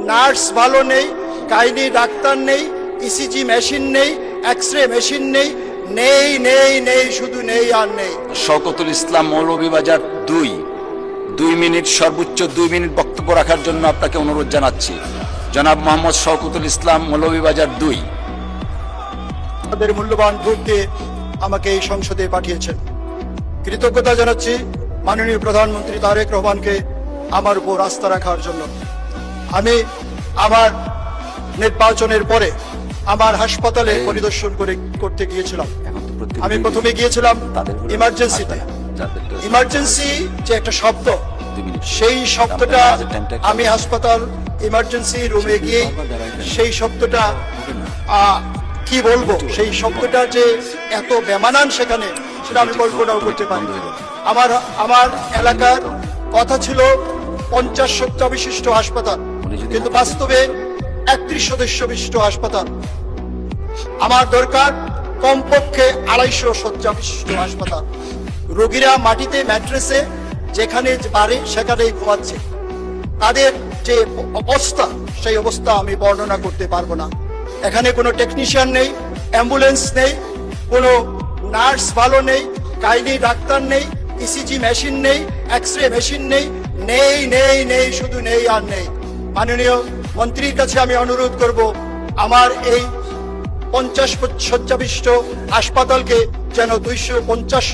Nurse ভালো নেই, gynae doctor নেই, ইসিজি মেশিন নেই, এক্সরে মেশিন নেই, নেই নেই নেই, শুধু নেই আর নেই। শওকতুল ইসলাম মৌলভীবাজার 2 মিনিট, সর্বোচ্চ 2 মিনিট বক্তব্য রাখার জন্য আপনাকে অনুরোধ জানাচ্ছি। জনাব মোহাম্মদ শওকতুল ইসলাম মৌলভীবাজার 2। তাদের মূল্যবান ভোট দিয়ে আমাকে এই সংসদে পাঠিয়েছেন। কৃতজ্ঞতা জানাচ্ছি মাননীয় প্রধানমন্ত্রী তারেক রহমানকে আমার উপর আস্থা রাখার জন্য। আমি আমার নির্বাচনের পরে আমার হাসপাতালে পরিদর্শন করতে গিয়েছিলাম। আমি প্রথমে গিয়েছিলাম ইমার্জেন্সিতে। ইমার্জেন্সি যে একটা শব্দ, সেই শব্দটা আমি হাসপাতাল ইমার্জেন্সি রুমে গিয়ে সেই শব্দটা কি বলবো, সেই শব্দটা যে এত বেমানান সেখানে, সেটা আমি কল্পনাও করতে পারি। আমার এলাকার কথা ছিল 50 শয্যা বিশিষ্ট হাসপাতাল, কিন্তু বাস্তবে 31 সদস্য বিশিষ্ট হাসপাতাল। আমার দরকার কমপক্ষে 250 শয্যা বিশিষ্ট হাসপাতাল। রোগীরা মাটিতে ম্যাট্রেসে যেখানে পারে সেখানেই ঘুমাচ্ছে। তাদের যে অবস্থা, সেই অবস্থা আমি বর্ণনা করতে পারবো না। এখানে কোনো টেকনিশিয়ান নেই, অ্যাম্বুলেন্স নেই, কোনো নার্স ভালো নেই, গাইনি ডাক্তার নেই, ইসিজি মেশিন নেই, এক্সরে মেশিন নেই, নেই নেই নেই, শুধু নেই আর নেই। মাননীয় মন্ত্রীর কাছে আমি অনুরোধ করব, আমার এই 50 শয্যা বিশিষ্ট হাসপাতালকে যেন 250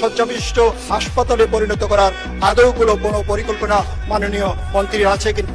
শয্যা বিশিষ্ট হাসপাতালে পরিণত করার আদৌ কোনো পরিকল্পনা মাননীয় মন্ত্রীর আছে কিনা।